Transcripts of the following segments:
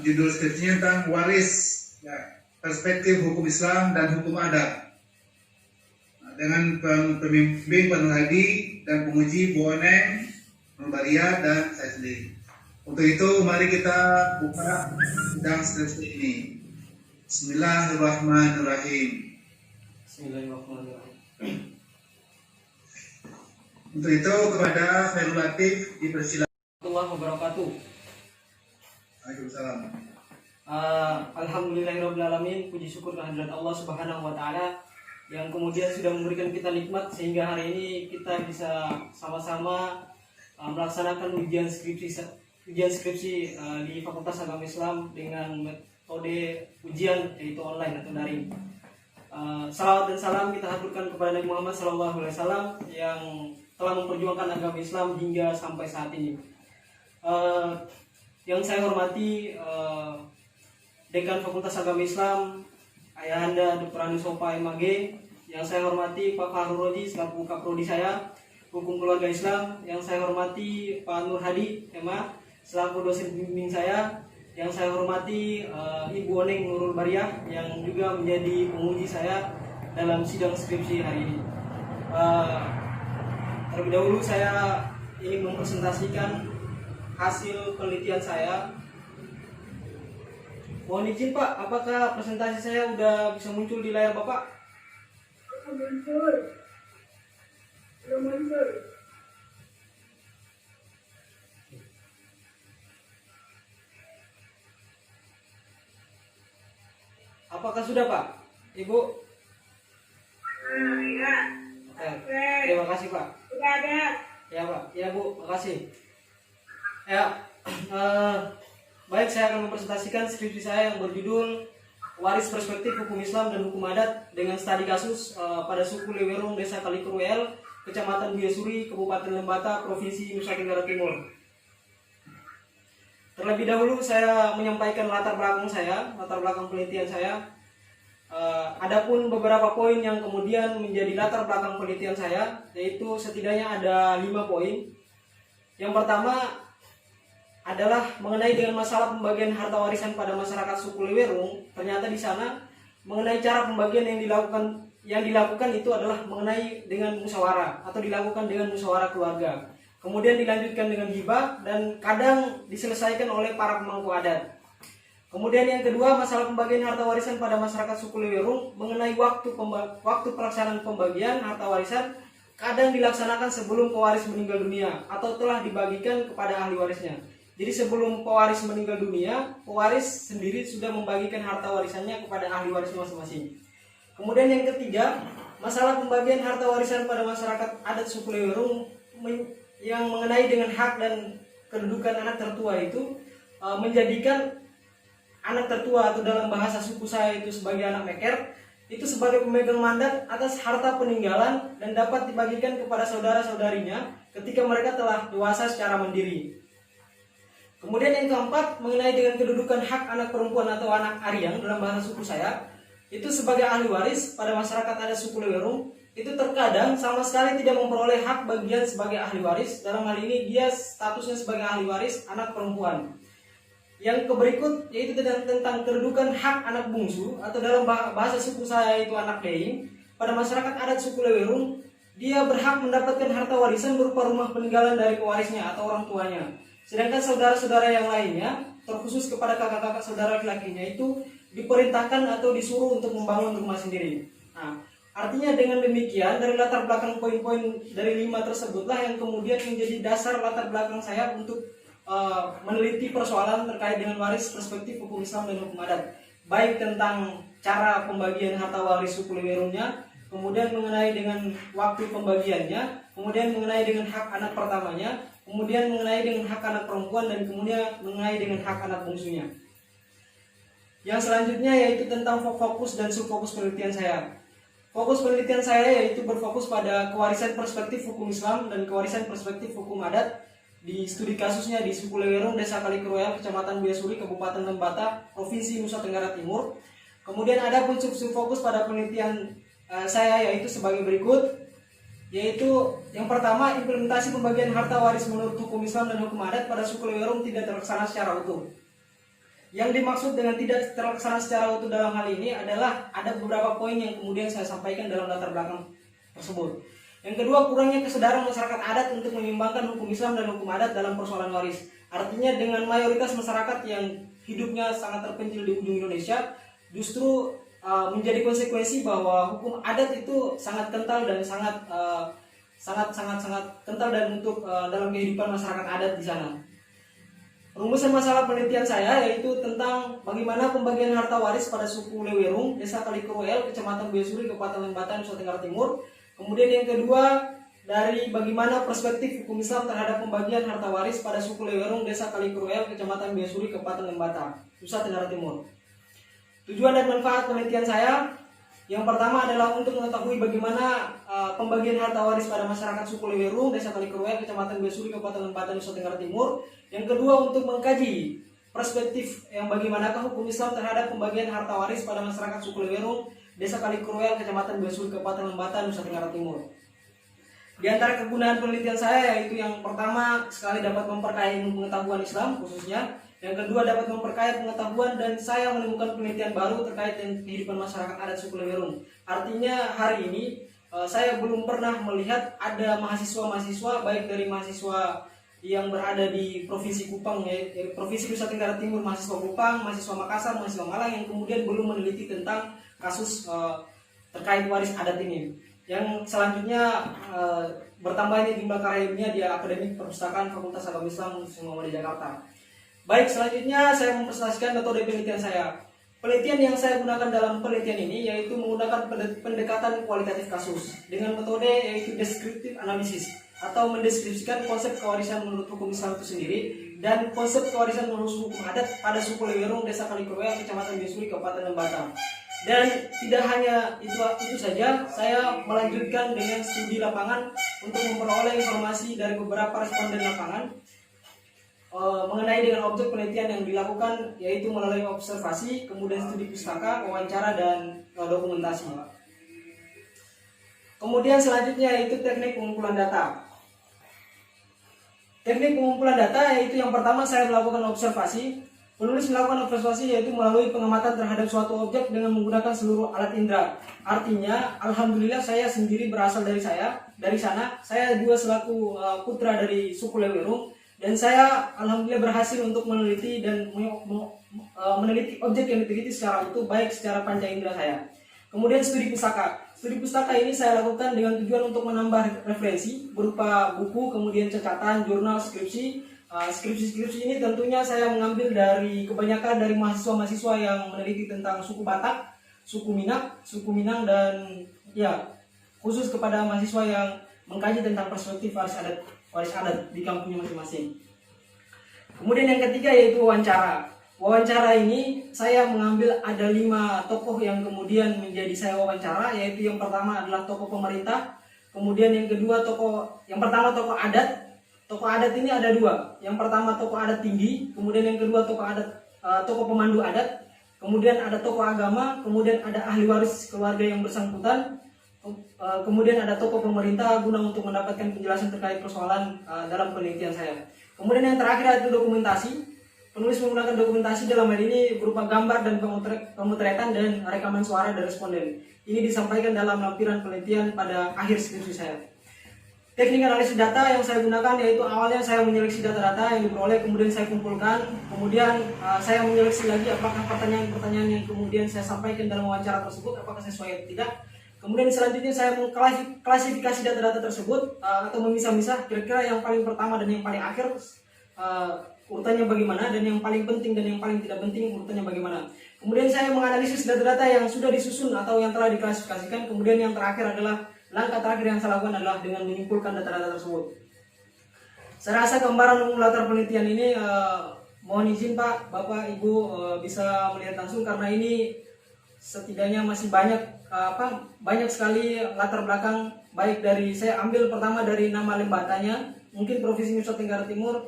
judul skripsinya tentang waris, ya, perspektif hukum Islam dan hukum adat. Dengan pembimbing Pak Nur Hadi dan penguji Bu Oneng, Nurbaria, dan saya sendiri. Untuk itu mari kita buka sidang skripsi ini. Bismillahirrahmanirrahim. Bismillahirrahmanirrahim. Untuk itu kepada Khairul Latif dipersilakan. Warahmatullahi wabarakatuh. Waalaikumsalam. Alhamdulillahirrahmanirrahim. Puji syukur kehadirat Allah Subhanahu wa Ta'ala yang kemudian sudah memberikan kita nikmat sehingga hari ini kita bisa sama-sama melaksanakan ujian skripsi di Fakultas Agama Islam dengan metode ujian yaitu online atau daring. Salawat dan salam kita haturkan kepada Nabi Muhammad SAW yang telah memperjuangkan agama Islam hingga sampai saat ini. Yang saya hormati Dekan Fakultas Agama Islam Ayahanda Dr. Andi Sopa MAG, yang saya hormati Pak Fahrul Roji selaku Kaprodi saya Hukum Keluarga Islam, yang saya hormati Pak Nur Hadi MA selaku dosen bimbing saya, yang saya hormati Ibu Oneng Nurul Bariah yang juga menjadi penguji saya dalam sidang skripsi hari ini. Terlebih dahulu saya ingin mempresentasikan hasil penelitian saya. Mohon izin Pak, apakah presentasi saya udah bisa muncul di layar Bapak? Muncul. Belum muncul. Apakah sudah Pak? Ibu? Iya. Oke. Terima kasih Pak. Sudah ada. Ya Pak, ya Bu, makasih. Ya, baik, saya akan mempresentasikan skripsi saya yang berjudul Waris Perspektif Hukum Islam dan Hukum Adat dengan studi kasus pada suku Lewerong, Desa Kalikuruel, Kecamatan Biasuri, Kabupaten Lembata, Provinsi Nusa Tenggara Timur. Terlebih dahulu saya menyampaikan latar belakang penelitian saya. Adapun beberapa poin yang kemudian menjadi latar belakang penelitian saya, yaitu setidaknya ada 5 poin. Yang pertama adalah mengenai dengan masalah pembagian harta warisan pada masyarakat suku Lewerong. Ternyata di sana mengenai cara pembagian yang dilakukan itu adalah mengenai dengan musyawarah atau dilakukan dengan musyawarah keluarga. Kemudian dilanjutkan dengan hibah dan kadang diselesaikan oleh para pemangku adat. Kemudian yang kedua, masalah pembagian harta warisan pada masyarakat suku Lewerong mengenai waktu pelaksanaan pembagian harta warisan kadang dilaksanakan sebelum pewaris meninggal dunia atau telah dibagikan kepada ahli warisnya. Jadi sebelum pewaris meninggal dunia, pewaris sendiri sudah membagikan harta warisannya kepada ahli waris masing-masing. Kemudian yang ketiga, masalah pembagian harta warisan pada masyarakat adat suku Lewerong yang mengenai dengan hak dan kedudukan anak tertua itu menjadikan anak tertua atau dalam bahasa suku saya itu sebagai anak meker itu sebagai pemegang mandat atas harta peninggalan dan dapat dibagikan kepada saudara-saudarinya ketika mereka telah dewasa secara mandiri. Kemudian yang keempat, mengenai dengan kedudukan hak anak perempuan atau anak ariang dalam bahasa suku saya, itu sebagai ahli waris pada masyarakat adat suku Lewerong, itu terkadang sama sekali tidak memperoleh hak bagian sebagai ahli waris. Dalam hal ini dia statusnya sebagai ahli waris anak perempuan. Yang berikut yaitu tentang kedudukan hak anak bungsu atau dalam bahasa suku saya itu anak deing. Pada masyarakat adat suku Lewerong, dia berhak mendapatkan harta warisan berupa rumah peninggalan dari pewarisnya atau orang tuanya. Sedangkan saudara-saudara yang lainnya, terkhusus kepada kakak-kakak saudara laki-lakinya itu diperintahkan atau disuruh untuk membangun rumah sendiri. Nah, artinya dengan demikian dari latar belakang poin-poin dari 5 tersebutlah yang kemudian menjadi dasar latar belakang saya untuk meneliti persoalan terkait dengan waris perspektif hukum Islam dan hukum adat. Baik tentang cara pembagian harta waris suku Lewerongnya, kemudian mengenai dengan waktu pembagiannya, kemudian mengenai dengan hak anak pertamanya, kemudian mengenai dengan hak anak perempuan, dan kemudian mengenai dengan hak anak bungsunya. Yang selanjutnya yaitu tentang fokus dan subfokus penelitian saya. Fokus penelitian saya yaitu berfokus pada kewarisan perspektif hukum Islam dan kewarisan perspektif hukum adat di studi kasusnya di suku Lewerong, Desa Kalikuruel, Kecamatan Biasuri, Kabupaten Lembata, Provinsi Nusa Tenggara Timur. Kemudian ada pun subfokus pada penelitian saya yaitu sebagai berikut, yaitu yang pertama, implementasi pembagian harta waris menurut hukum Islam dan hukum adat pada suku Lewerong tidak terlaksana secara utuh. Yang dimaksud dengan tidak terlaksana secara utuh dalam hal ini adalah ada beberapa poin yang kemudian saya sampaikan dalam latar belakang tersebut. Yang kedua, kurangnya kesadaran masyarakat adat untuk menyimbangkan hukum Islam dan hukum adat dalam persoalan waris. Artinya dengan mayoritas masyarakat yang hidupnya sangat terpencil di ujung Indonesia, justru menjadi konsekuensi bahwa hukum adat itu sangat kental dan sangat kental dan untuk dalam kehidupan masyarakat adat di sana. Rumusan masalah penelitian saya yaitu tentang bagaimana pembagian harta waris pada suku Lewerung, Desa Kalikruel, Kecamatan Biasuri, Kabupaten Lembata, Nusa Tenggara Timur. Kemudian yang kedua, dari bagaimana perspektif hukum Islam terhadap pembagian harta waris pada suku Lewerung, Desa Kalikruel, Kecamatan Biasuri, Kabupaten Lembata, Nusa Tenggara Timur. Tujuan dan manfaat penelitian saya, yang pertama adalah untuk mengetahui bagaimana pembagian harta waris pada masyarakat suku Lewerung, Desa Kalikruel, Kecamatan Biasuri, Kabupaten Lembata, Nusa Tenggara Timur. Yang kedua, untuk mengkaji perspektif yang bagaimanakah hukum Islam terhadap pembagian harta waris pada masyarakat suku Lewerung, Desa Kalikruel, Kecamatan Biasuri, Kabupaten Lembata, Nusa Tenggara Timur. Di antara kegunaan penelitian saya yaitu yang pertama sekali dapat memperkaya ilmu pengetahuan Islam khususnya, yang kedua dapat memperkaya pengetahuan dan saya menemukan penelitian baru terkait dengan kehidupan masyarakat adat suku Lewerung. Artinya hari ini saya belum pernah melihat ada mahasiswa-mahasiswa baik dari mahasiswa yang berada di Provinsi Kupang, Provinsi Nusa Tenggara Timur, mahasiswa Kupang, mahasiswa Makassar, mahasiswa Malang yang kemudian belum meneliti tentang kasus terkait waris adat ini. Yang selanjutnya bertambahnya jumlah karya ilmiah di Akademik Perpustakaan Fakultas Agama Islam Universitas Muhammadiyah Jakarta. Baik, selanjutnya saya mempresentasikan metode penelitian saya. Penelitian yang saya gunakan dalam penelitian ini yaitu menggunakan pendekatan kualitatif kasus dengan metode yaitu deskriptif analisis atau mendeskripsikan konsep kewarisan menurut hukum Islam itu sendiri dan konsep kewarisan menurut hukum adat pada suku Lewerung, Desa Kalikruel, Kecamatan Biasuri, Kabupaten Lembata. Dan tidak hanya itu saja, saya melanjutkan dengan studi lapangan untuk memperoleh informasi dari beberapa responden lapangan mengenai dengan objek penelitian yang dilakukan yaitu melalui observasi, kemudian studi pustaka, wawancara, dan dokumentasi. Kemudian selanjutnya yaitu teknik pengumpulan data. Teknik pengumpulan data yaitu yang pertama saya melakukan observasi. Penulis melakukan observasi yaitu melalui pengamatan terhadap suatu objek dengan menggunakan seluruh alat indera. Artinya, alhamdulillah saya sendiri berasal dari sana. Saya juga selaku putra dari suku Lewerung dan saya alhamdulillah berhasil untuk meneliti dan meneliti objek yang diteliti secara utuh baik secara panca indera saya. Kemudian studi pustaka. Studi pustaka ini saya lakukan dengan tujuan untuk menambah referensi berupa buku, kemudian catatan, jurnal, skripsi. Skripsi ini tentunya saya mengambil dari kebanyakan dari mahasiswa-mahasiswa yang meneliti tentang suku Batak, suku Minang dan ya khusus kepada mahasiswa yang mengkaji tentang perspektif waris adat di kampungnya masing-masing. Kemudian yang ketiga yaitu wawancara. Wawancara ini saya mengambil ada 5 tokoh yang kemudian menjadi saya wawancara, yaitu yang pertama adalah tokoh pemerintah, kemudian yang kedua yang pertama tokoh adat. Tokoh adat ini ada 2. Yang pertama tokoh adat tinggi, kemudian yang kedua tokoh pemandu adat, kemudian ada tokoh agama, kemudian ada ahli waris keluarga yang bersangkutan, kemudian ada tokoh pemerintah guna untuk mendapatkan penjelasan terkait persoalan dalam penelitian saya. Kemudian yang terakhir itu dokumentasi. Penulis menggunakan dokumentasi dalam hal ini berupa gambar dan pemotretan dan rekaman suara dari responden. Ini disampaikan dalam lampiran penelitian pada akhir skripsi saya. Teknik analisis data yang saya gunakan yaitu awalnya saya menyeleksi data-data yang diperoleh, kemudian saya kumpulkan, kemudian saya menyeleksi lagi apakah pertanyaan-pertanyaan yang kemudian saya sampaikan dalam wawancara tersebut apakah sesuai atau tidak. Kemudian selanjutnya saya mengklasifikasi data-data tersebut atau memisah-misah kira-kira yang paling pertama dan yang paling akhir urutannya bagaimana, dan yang paling penting dan yang paling tidak penting urutannya bagaimana. Kemudian saya menganalisis data-data yang sudah disusun atau yang telah diklasifikasikan. Kemudian yang terakhir adalah langkah terakhir yang saya lakukan adalah dengan menyimpulkan data-data tersebut. Saya rasa gambaran umum latar penelitian ini mohon izin Pak, Bapak, Ibu bisa melihat langsung karena ini setidaknya masih banyak sekali latar belakang, baik dari saya ambil pertama dari nama Lembatanya, mungkin Provinsi Nusa Tenggara Timur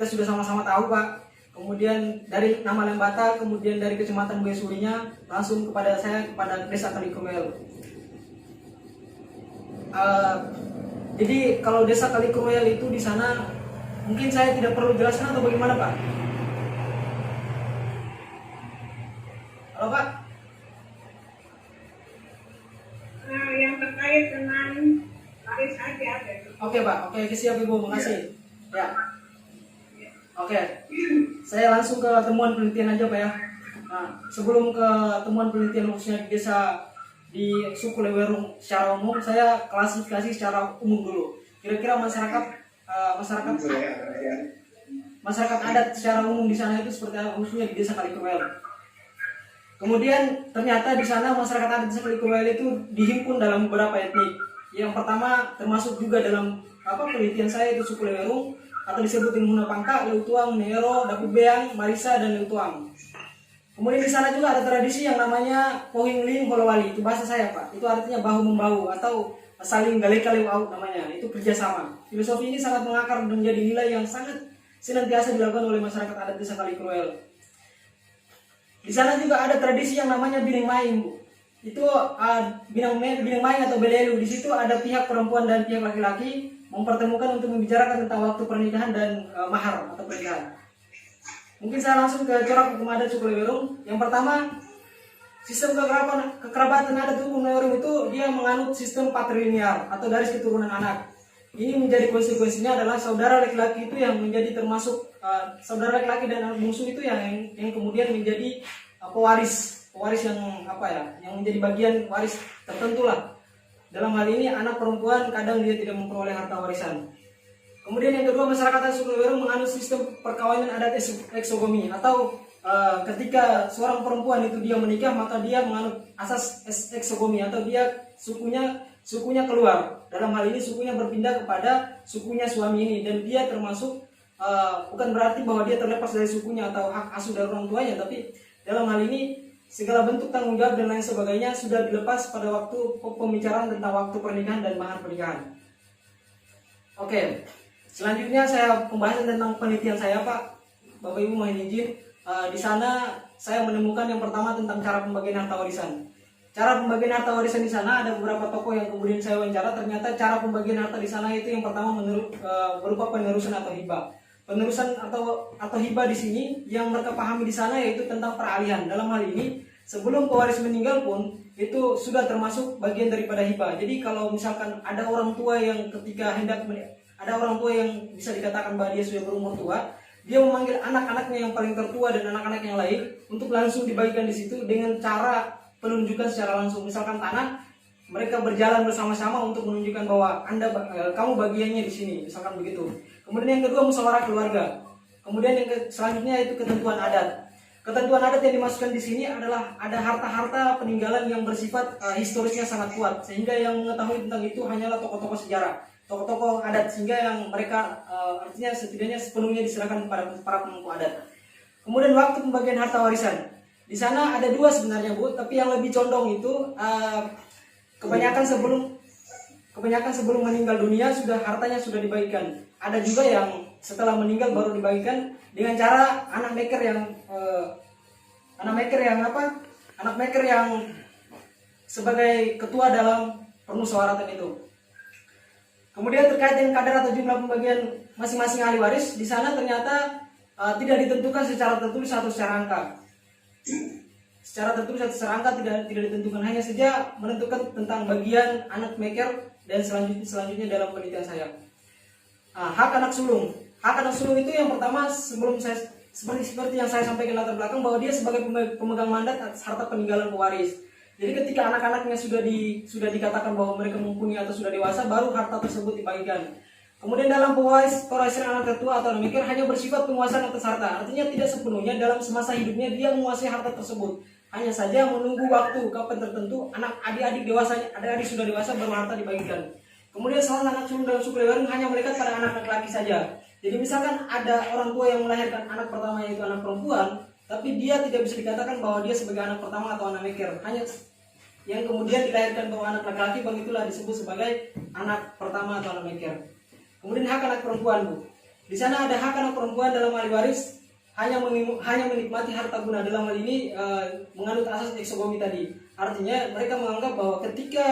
kita sudah sama-sama tahu Pak. Kemudian dari nama Lembata, kemudian dari Kecamatan Biasurinya langsung kepada Desa Kalikruel. Jadi kalau Desa Kalikruel itu di sana mungkin saya tidak perlu jelaskan atau bagaimana Pak? Pak? Yang terkait dengan waris aja. Oke Pak, oke siap Ibu, makasih. Ya. Oke, saya langsung ke temuan penelitian aja Pak ya. Nah, sebelum ke temuan penelitian khususnya di desa di suku Lewerung secara umum, saya klasifikasi secara umum dulu. Kira-kira masyarakat adat secara umum di sana itu seperti apa, khususnya di desa Kalikuwel. Kemudian ternyata di sana masyarakat adat desa Kalikuwel itu dihimpun dalam beberapa etnik. Yang pertama termasuk juga dalam penelitian saya itu suku Lewerung atau disebut Huna Pangka, Leutuang, Nero, Dapu Beang, Marisa dan Leutuang. Kemudian di sana juga ada tradisi yang namanya Pohing Ling Holowali, itu bahasa saya Pak. Itu artinya bahu membahu atau saling galeka lewau namanya. Itu kerjasama. Filosofi ini sangat mengakar dan menjadi nilai yang sangat senantiasa dilakukan oleh masyarakat adat desa Kalikuwel. Di sana juga ada tradisi yang namanya Bineng Maing, Bu. Itu Bineng Maing atau Belelu. Di situ ada pihak perempuan dan pihak laki-laki mempertemukan untuk membicarakan tentang waktu pernikahan dan mahar atau pernikahan. Mungkin saya langsung ke corak hukum adat suku Lewerung. Yang pertama, sistem kekerabatan adat hukum Lewerung itu dia menganut sistem patrilinear atau garis keturunan anak. Ini menjadi konsekuensinya adalah saudara laki-laki itu yang menjadi termasuk saudara laki-laki dan anak bungsu itu yang kemudian menjadi pewaris yang yang menjadi bagian waris tertentu lah. Dalam hal ini anak perempuan kadang dia tidak memperoleh harta warisan. Kemudian yang kedua, masyarakat adat suku Lewerung menganut sistem perkawinan adat eksogomi atau ketika seorang perempuan itu dia menikah maka dia menganut asas eksogomi atau dia sukunya keluar. Dalam hal ini sukunya berpindah kepada sukunya suami ini dan dia termasuk bukan berarti bahwa dia terlepas dari sukunya atau hak asuh dari orang tuanya, tapi dalam hal ini segala bentuk tanggung jawab dan lain sebagainya sudah dilepas pada waktu pembicaraan tentang waktu pernikahan dan mahar pernikahan. Oke. Selanjutnya saya pembahasan tentang penelitian saya Pak. Bapak Ibu mohon izin. Di sana saya menemukan yang pertama tentang cara pembagian harta warisan. Cara pembagian harta warisan di sana ada beberapa tokoh yang kemudian saya wawancara. Ternyata cara pembagian harta di sana itu yang pertama berupa penerusan atau hibah. Penerusan atau hibah di sini yang mereka pahami di sana yaitu tentang peralihan. Dalam hal ini sebelum pewaris meninggal pun itu sudah termasuk bagian daripada hibah. Jadi kalau misalkan ada orang tua yang ketika ada orang tua yang bisa dikatakan bahwa dia sudah berumur tua, dia memanggil anak-anaknya yang paling tertua dan anak-anak yang lain untuk langsung dibagikan di situ dengan cara penunjukan secara langsung. Misalkan tanah, mereka berjalan bersama-sama untuk menunjukkan bahwa kamu bagiannya di sini, misalkan begitu. Kemudian yang kedua, musyawarah keluarga. Kemudian yang selanjutnya itu ketentuan adat. Ketentuan adat yang dimasukkan di sini adalah ada harta-harta peninggalan yang bersifat historisnya sangat kuat, sehingga yang mengetahui tentang itu hanyalah tokoh-tokoh sejarah, tokoh-tokoh adat, sehingga yang mereka artinya setidaknya sepenuhnya diserahkan kepada para pemangku adat. Kemudian waktu pembagian harta warisan. Di sana ada dua sebenarnya Bu, tapi yang lebih condong itu kebanyakan sebelum meninggal dunia hartanya sudah dibagikan. Ada juga yang setelah meninggal baru dibagikan dengan cara anak maker yang sebagai ketua dalam permusyawaratan itu. Kemudian terkait dengan kadar atau jumlah pembagian masing-masing ahli waris, di sana ternyata tidak ditentukan secara tertulis atau secara angka. Secara tertulis atau secara angka tidak ditentukan, hanya saja menentukan tentang bagian anak maker dan selanjutnya dalam penelitian saya. Hak anak sulung. Hak anak sulung itu yang pertama seperti yang saya sampaikan latar belakang bahwa dia sebagai pemegang mandat atas harta peninggalan pewaris. Jadi ketika anak-anaknya sudah dikatakan bahwa mereka mumpuni atau sudah dewasa, baru harta tersebut dibagikan. Kemudian dalam pewarisan anak tertua atau anak maker hanya bersifat penguasaan atas harta. Artinya tidak sepenuhnya dalam semasa hidupnya dia menguasai harta tersebut. Hanya saja menunggu waktu kapan tertentu adik-adik sudah dewasa baru harta dibagikan. Kemudian salah anak sulung dalam suku Lewerung hanya melekat pada anak laki-laki saja. Jadi misalkan ada orang tua yang melahirkan anak pertama yaitu anak perempuan, tapi dia tidak bisa dikatakan bahwa dia sebagai anak pertama atau anak maker. Hanya yang kemudian dilahirkan bahwa anak laki-laki, bang itulah disebut sebagai anak pertama atau anak maker. Kemudian hak anak perempuan Bu. Di sana ada hak anak perempuan dalam ahli waris hanya menikmati harta guna. Dalam hal ini menganut asas eksogomi tadi. Artinya mereka menganggap bahwa ketika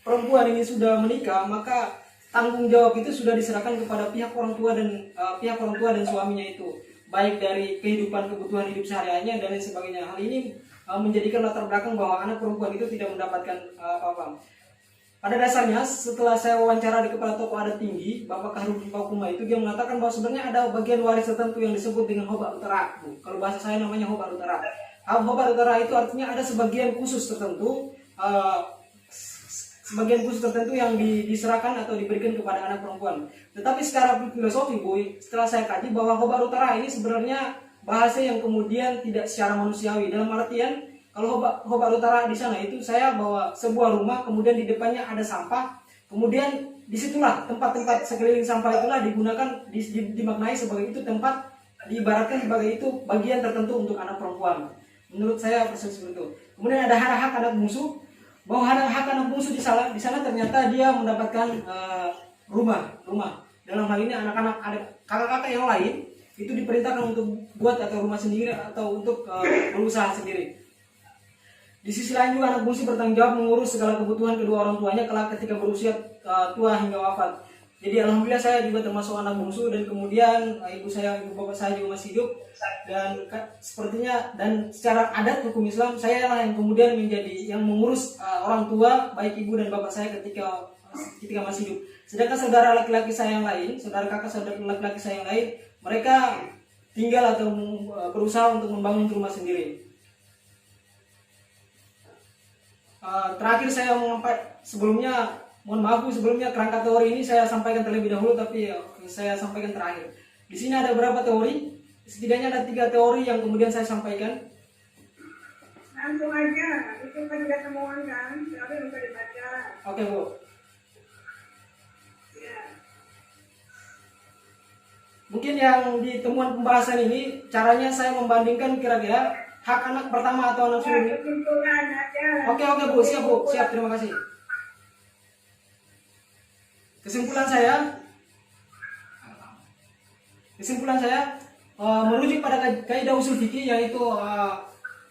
perempuan ini sudah menikah, maka tanggung jawab itu sudah diserahkan kepada pihak orang tua dan suaminya itu. baik dari kehidupan kebutuhan hidup sehari-harinya dan lain sebagainya. Hal ini menjadikan latar belakang bahwa anak perempuan itu tidak mendapatkan apa-apa. Pada dasarnya setelah saya wawancara di kepala toko adat tinggi, Bapak Kahrudin Paukuma itu, dia mengatakan bahwa sebenarnya ada bagian waris tertentu yang disebut dengan Hoba Utara. Kalau bahasa saya namanya Hoba Utara. Hoba Utara itu artinya ada sebagian khusus tertentu, yang diserahkan atau diberikan kepada anak perempuan. Tetapi secara filosofi, setelah saya kaji bahwa Hoba Utara ini sebenarnya bahasa yang kemudian tidak secara manusiawi. Dalam artian, kalau Hoba Utara di sana itu saya bawa sebuah rumah, kemudian di depannya ada sampah, kemudian disitulah tempat-tempat sekeliling sampah itulah digunakan, dimaknai sebagai itu tempat, diibaratkan sebagai itu bagian tertentu untuk anak perempuan. Menurut saya persis seperti itu. Kemudian ada hak anak bungsu, bahwa hak anak bungsu di sana ternyata dia mendapatkan rumah. Dalam hal ini anak-anak, ada kakak-kakak yang lain itu diperintahkan untuk buat atau rumah sendiri atau untuk berusaha sendiri. Di sisi lain juga anak bungsu bertanggung jawab mengurus segala kebutuhan kedua orang tuanya kelak ketika berusia tua hingga wafat. Jadi alhamdulillah saya juga termasuk anak bungsu, dan kemudian ibu bapak saya juga masih hidup, dan sepertinya dan secara adat hukum Islam saya lah yang kemudian menjadi yang mengurus orang tua baik ibu dan bapak saya ketika masih hidup. Sedangkan saudara laki-laki saya yang lain, saudara laki-laki saya yang lain, mereka tinggal atau berusaha untuk membangun rumah sendiri. Terakhir saya sebelumnya kerangka teori ini saya sampaikan terlebih dahulu, tapi saya sampaikan terakhir. Di sini ada berapa teori? Setidaknya ada 3 teori yang kemudian saya sampaikan. Langsung aja, itu kan udah temuan kan, tapi bisa dibaca. Oke, Bu. Ya. Mungkin yang di temuan pembahasan ini caranya saya membandingkan kira-kira hak anak pertama atau anak sulung. Kesimpulan aja. Oke Bu, siap, terima kasih. Kesimpulan saya merujuk pada kaidah usul fikih, yaitu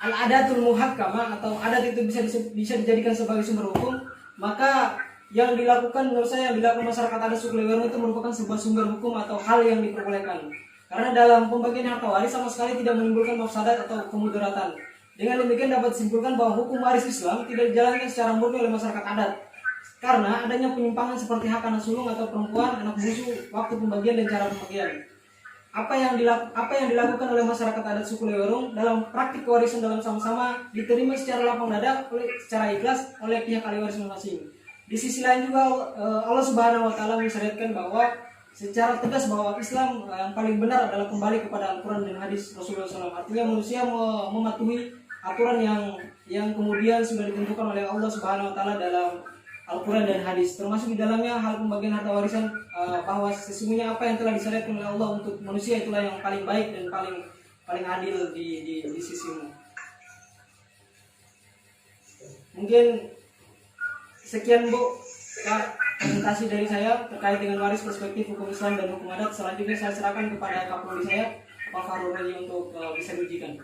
al-adatul muhakkamah atau adat itu bisa dijadikan sebagai sumber hukum. Maka yang dilakukan menurut saya masyarakat adat suku Lewerong itu merupakan sebuah sumber hukum atau hal yang diperbolehkan. Karena dalam pembagian harta waris sama sekali tidak menimbulkan mafsadat atau kemudaratan. Dengan demikian dapat disimpulkan bahwa hukum waris Islam tidak dijalankan secara murni oleh masyarakat adat. Karena adanya penyimpangan seperti hak anak sulung atau perempuan, anak bungsu, waktu pembagian dan cara pembagian. Apa yang dilakukan oleh masyarakat adat suku Lewerong dalam praktik kewarisan dalam sama-sama diterima secara lapang dada secara ikhlas oleh pihak ahli waris masing-masing. Di sisi lain juga Allah Subhanahu wa taala mensyariatkan bahwa secara tegas bahwa Islam yang paling benar adalah kembali kepada Al-Quran dan hadis Rasulullah SAW. Artinya manusia mematuhi aturan yang kemudian sudah ditentukan oleh Allah Subhanahu wa taala dalam Al-Quran dan hadis, termasuk di dalamnya hal pembagian harta warisan, bahwa sesungguhnya apa yang telah disyariatkan oleh Allah untuk manusia itulah yang paling baik dan paling adil di sisimu. Mungkin sekian Bu presentasi dari saya terkait dengan waris perspektif hukum Islam dan hukum adat. Selanjutnya saya serahkan kepada Kapolri saya, Pak Farul Raji, untuk bisa diujikan.